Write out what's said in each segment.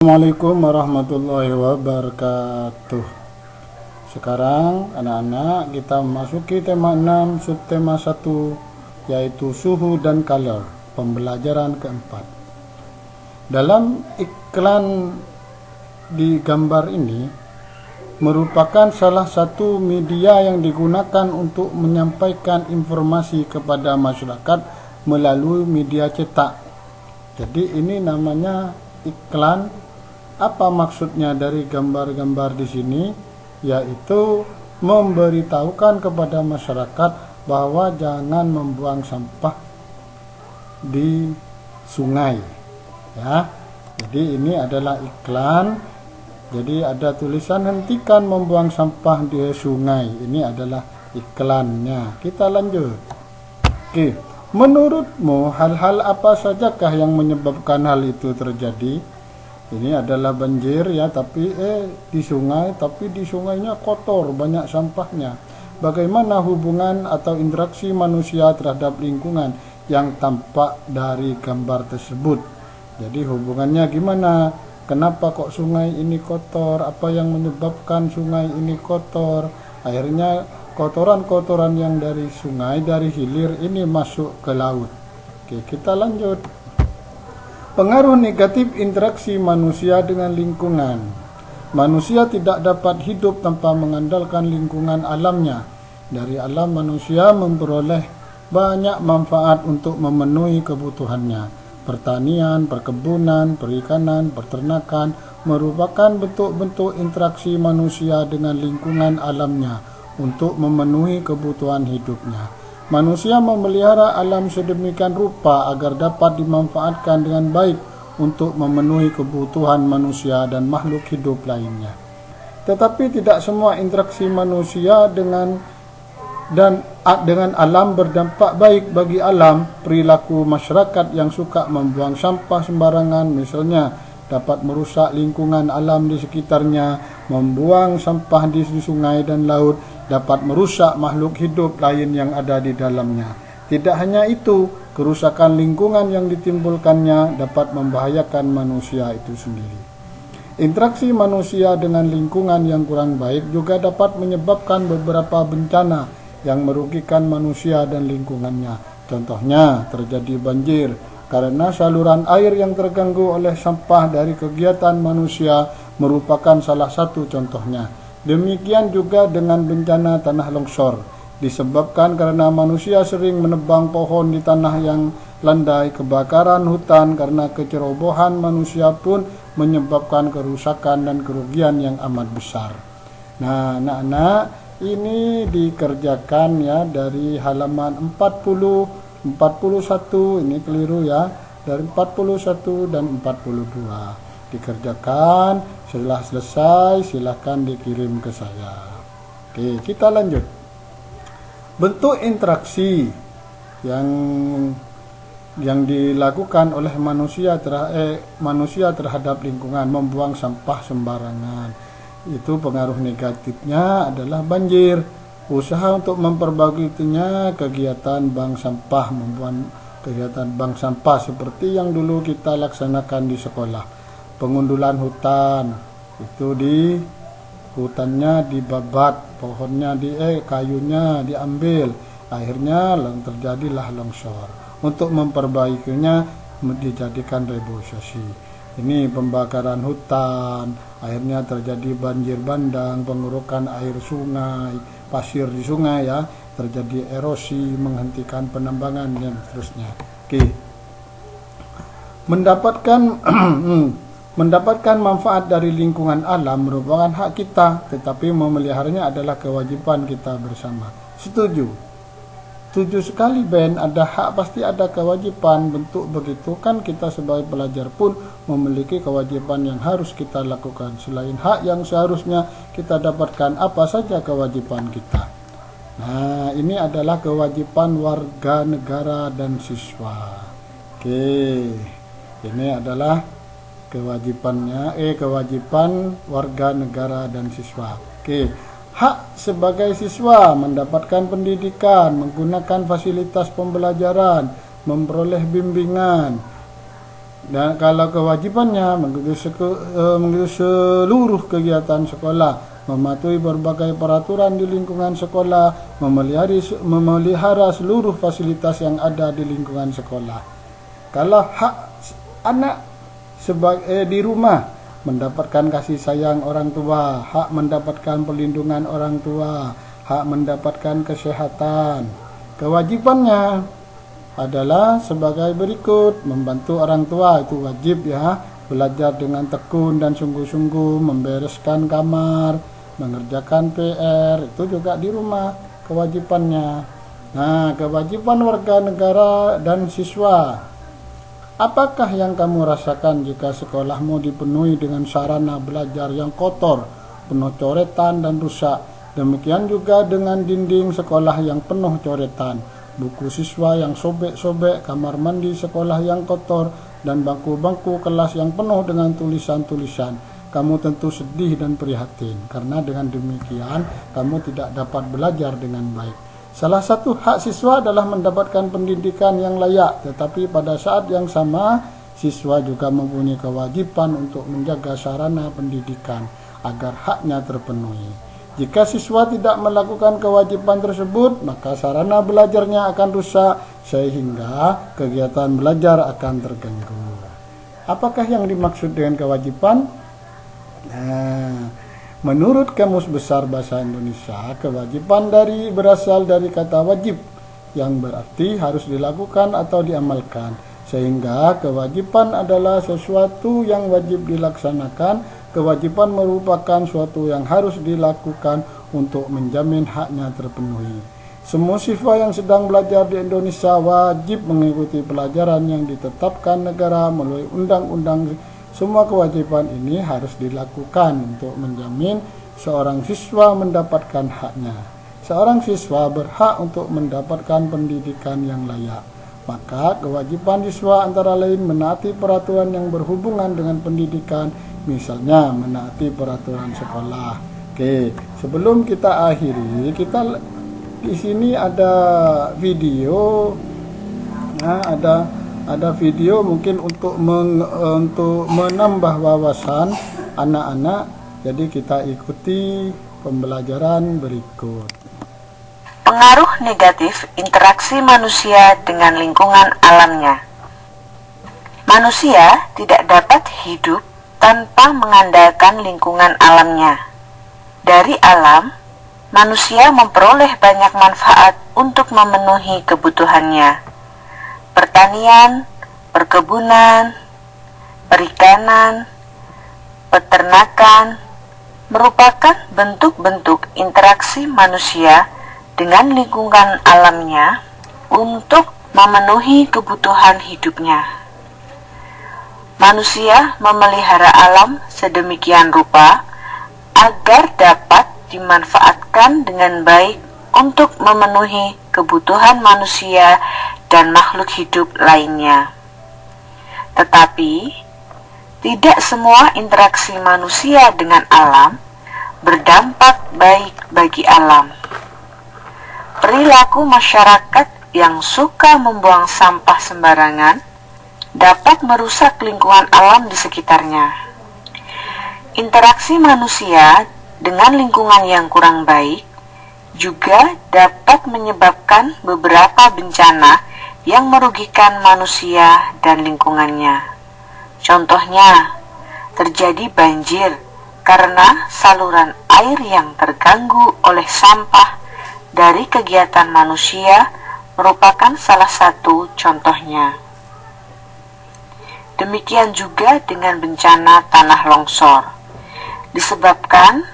Assalamualaikum warahmatullahi wabarakatuh. Sekarang anak-anak kita memasuki tema 6 subtema 1, yaitu suhu dan kalor, pembelajaran keempat. Dalam iklan di gambar ini merupakan salah satu media yang digunakan untuk menyampaikan informasi kepada masyarakat melalui media cetak. Jadi ini namanya iklan. Apa maksudnya dari gambar-gambar di sini? Yaitu memberitahukan kepada masyarakat bahwa jangan membuang sampah di sungai. Ya. Jadi ini adalah iklan. Jadi ada tulisan hentikan membuang sampah di sungai. Ini adalah iklannya. Kita lanjut. Oke. Menurutmu hal-hal apa sajakah yang menyebabkan hal itu terjadi? Ini adalah banjir ya, tapi di sungai, tapi di sungainya kotor, banyak sampahnya. Bagaimana hubungan atau interaksi manusia terhadap lingkungan yang tampak dari gambar tersebut? Jadi hubungannya gimana? Kenapa kok sungai ini kotor? Apa yang menyebabkan sungai ini kotor? Akhirnya kotoran-kotoran yang dari sungai, dari hilir ini masuk ke laut. Oke, kita lanjut. Pengaruh negatif interaksi manusia dengan lingkungan. Manusia tidak dapat hidup tanpa mengandalkan lingkungan alamnya. Dari alam manusia memperoleh banyak manfaat untuk memenuhi kebutuhannya. Pertanian, perkebunan, perikanan, peternakan merupakan bentuk-bentuk interaksi manusia dengan lingkungan alamnya untuk memenuhi kebutuhan hidupnya. Manusia memelihara alam sedemikian rupa agar dapat dimanfaatkan dengan baik untuk memenuhi kebutuhan manusia dan makhluk hidup lainnya. Tetapi tidak semua interaksi manusia dengan alam berdampak baik bagi alam. Perilaku masyarakat yang suka membuang sampah sembarangan misalnya dapat merusak lingkungan alam di sekitarnya. Membuang sampah di sungai dan laut dapat merusak makhluk hidup lain yang ada di dalamnya. Tidak hanya itu, kerusakan lingkungan yang ditimbulkannya dapat membahayakan manusia itu sendiri. Interaksi manusia dengan lingkungan yang kurang baik juga dapat menyebabkan beberapa bencana yang merugikan manusia dan lingkungannya. Contohnya, terjadi banjir karena saluran air yang terganggu oleh sampah dari kegiatan manusia merupakan salah satu contohnya. Demikian juga dengan bencana tanah longsor, disebabkan karena manusia sering menebang pohon di tanah yang landai. Kebakaran hutan karena kecerobohan manusia pun menyebabkan kerusakan dan kerugian yang amat besar. Nah, anak-anak, ini dikerjakan ya dari halaman 40, 41, ini keliru ya, dari 41 dan 42. Dikerjakan, setelah selesai silahkan dikirim ke saya. Oke, kita lanjut. Bentuk interaksi yang dilakukan oleh manusia terhadap lingkungan, membuang sampah sembarangan. Itu pengaruh negatifnya adalah banjir. Usaha untuk memperbagainya kegiatan bank sampah, membuat kegiatan bank sampah seperti yang dulu kita laksanakan di sekolah. Pengundulan hutan, itu di hutannya dibabat, pohonnya kayunya diambil, akhirnya terjadilah longsor. Untuk memperbaikinya dijadikan reboisasi. Ini pembakaran hutan, akhirnya terjadi banjir bandang, pengurukan air sungai, pasir di sungai ya, terjadi erosi, menghentikan penambangan dan seterusnya. Oke. Mendapatkan manfaat dari lingkungan alam merupakan hak kita, tetapi memeliharanya adalah kewajiban kita bersama. Setuju? Setuju sekali Ben, ada hak pasti ada kewajiban. Bentuk begitu kan kita sebagai pelajar pun memiliki kewajiban yang harus kita lakukan. Selain hak yang seharusnya kita dapatkan, apa saja kewajiban kita? Nah, ini adalah kewajiban warga negara dan siswa. Oke, ini adalah kewajiban warga negara dan siswa. Oke, hak sebagai siswa mendapatkan pendidikan, menggunakan fasilitas pembelajaran, memperoleh bimbingan, Dan kalau kewajibannya mengikuti seluruh kegiatan sekolah, mematuhi berbagai peraturan di lingkungan sekolah, memelihara seluruh fasilitas yang ada di lingkungan sekolah. Kalau hak anak di rumah, mendapatkan kasih sayang orang tua, hak mendapatkan perlindungan orang tua, hak mendapatkan kesehatan. Kewajibannya adalah sebagai berikut: membantu orang tua, itu wajib ya, belajar dengan tekun dan sungguh-sungguh, membereskan kamar, mengerjakan PR, itu juga di rumah kewajibannya. Nah, kewajiban warga negara dan siswa. Apakah yang kamu rasakan jika sekolahmu dipenuhi dengan sarana belajar yang kotor, penuh coretan dan rusak? Demikian juga dengan dinding sekolah yang penuh coretan, buku siswa yang sobek-sobek, kamar mandi sekolah yang kotor, dan bangku-bangku kelas yang penuh dengan tulisan-tulisan. Kamu tentu sedih dan prihatin, karena dengan demikian kamu tidak dapat belajar dengan baik. Salah satu hak siswa adalah mendapatkan pendidikan yang layak, tetapi pada saat yang sama, siswa juga mempunyai kewajiban untuk menjaga sarana pendidikan agar haknya terpenuhi. Jika siswa tidak melakukan kewajiban tersebut, maka sarana belajarnya akan rusak sehingga kegiatan belajar akan terganggu. Apakah yang dimaksud dengan kewajiban? Menurut Kamus Besar Bahasa Indonesia, kewajiban berasal dari kata wajib, yang berarti harus dilakukan atau diamalkan. Sehingga kewajiban adalah sesuatu yang wajib dilaksanakan. Kewajiban merupakan suatu yang harus dilakukan untuk menjamin haknya terpenuhi. Semua siswa yang sedang belajar di Indonesia wajib mengikuti pelajaran yang ditetapkan negara melalui undang-undang. Semua kewajiban ini harus dilakukan untuk menjamin seorang siswa mendapatkan haknya. Seorang siswa berhak untuk mendapatkan pendidikan yang layak. Maka kewajiban siswa antara lain menaati peraturan yang berhubungan dengan pendidikan, misalnya menaati peraturan sekolah. Oke, sebelum kita akhiri, kita di sini ada video. Nah, ada video mungkin untuk menambah wawasan anak-anak. Jadi kita ikuti pembelajaran berikut. Pengaruh negatif interaksi manusia dengan lingkungan alamnya. Manusia tidak dapat hidup tanpa mengandalkan lingkungan alamnya. Dari alam, manusia memperoleh banyak manfaat untuk memenuhi kebutuhannya. Pertanian, perkebunan, perikanan, peternakan merupakan bentuk-bentuk interaksi manusia dengan lingkungan alamnya untuk memenuhi kebutuhan hidupnya. Manusia memelihara alam sedemikian rupa agar dapat dimanfaatkan dengan baik untuk memenuhi kebutuhan manusia dan makhluk hidup lainnya. Tetapi, tidak semua interaksi manusia dengan alam berdampak baik bagi alam. Perilaku masyarakat yang suka membuang sampah sembarangan dapat merusak lingkungan alam di sekitarnya. Interaksi manusia dengan lingkungan yang kurang baik juga dapat menyebabkan beberapa bencana yang merugikan manusia dan lingkungannya. Contohnya, terjadi banjir karena saluran air yang terganggu oleh sampah dari kegiatan manusia merupakan salah satu contohnya. Demikian juga dengan bencana tanah longsor, disebabkan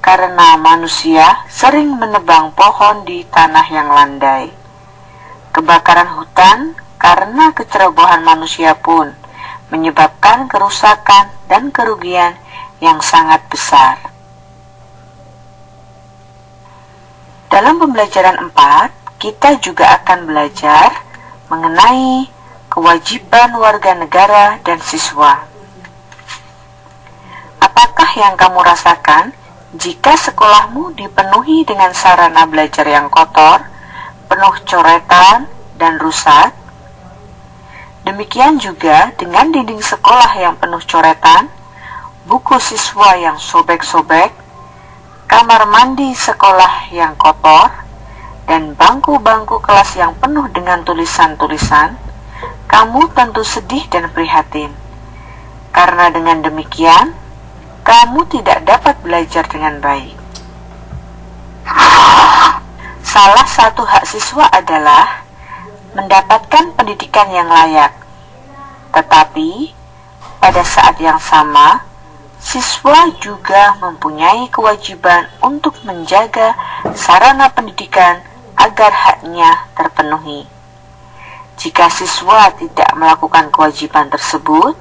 karena manusia sering menebang pohon di tanah yang landai. Kebakaran hutan karena kecerobohan manusia pun menyebabkan kerusakan dan kerugian yang sangat besar. Dalam pembelajaran 4, kita juga akan belajar mengenai kewajiban warga negara dan siswa. Apakah yang kamu rasakan jika sekolahmu dipenuhi dengan sarana belajar yang kotor, penuh coretan, dan rusak? Demikian juga dengan dinding sekolah yang penuh coretan, buku siswa yang sobek-sobek, kamar mandi sekolah yang kotor, dan bangku-bangku kelas yang penuh dengan tulisan-tulisan, kamu tentu sedih dan prihatin. Karena dengan demikian, kamu tidak dapat belajar dengan baik. Salah satu hak siswa adalah mendapatkan pendidikan yang layak. Tetapi, pada saat yang sama, siswa juga mempunyai kewajiban untuk menjaga sarana pendidikan agar haknya terpenuhi. Jika siswa tidak melakukan kewajiban tersebut,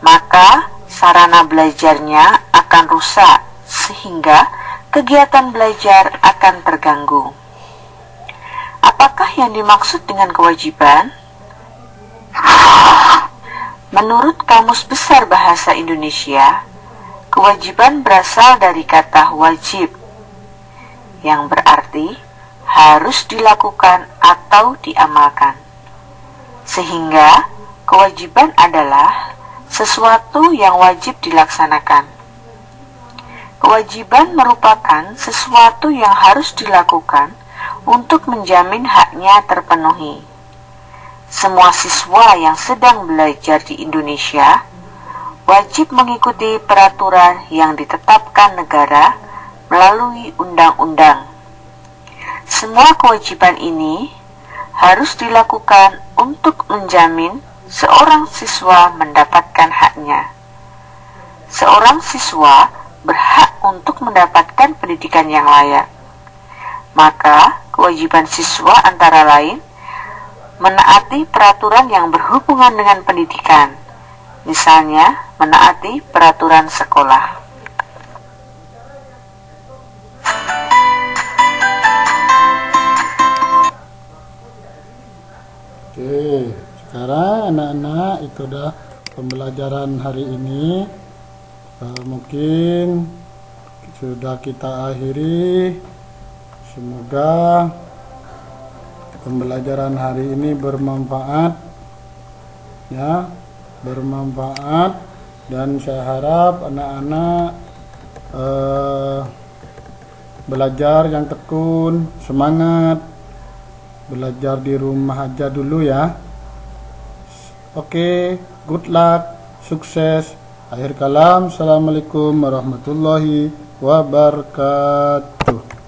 maka sarana belajarnya akan rusak sehingga kegiatan belajar akan terganggu. Apakah yang dimaksud dengan kewajiban? Menurut Kamus Besar Bahasa Indonesia, kewajiban berasal dari kata wajib, yang berarti harus dilakukan atau diamalkan. Sehingga, kewajiban adalah sesuatu yang wajib dilaksanakan. Kewajiban merupakan sesuatu yang harus dilakukan untuk menjamin haknya terpenuhi. Semua siswa yang sedang belajar di Indonesia wajib mengikuti peraturan yang ditetapkan negara melalui undang-undang. Semua kewajiban ini harus dilakukan untuk menjamin seorang siswa mendapatkan haknya. Seorang siswa berhak untuk mendapatkan pendidikan yang layak. Maka, kewajiban siswa antara lain menaati peraturan yang berhubungan dengan pendidikan, misalnya menaati peraturan sekolah. Oke, sekarang anak-anak itu dah pembelajaran hari ini. Mungkin sudah kita akhiri. Semoga pembelajaran hari ini bermanfaat, ya, bermanfaat, dan saya harap anak-anak belajar yang tekun, semangat, belajar di rumah aja dulu ya. Oke, good luck, sukses. Akhir kalam, assalamualaikum warahmatullahi wabarakatuh.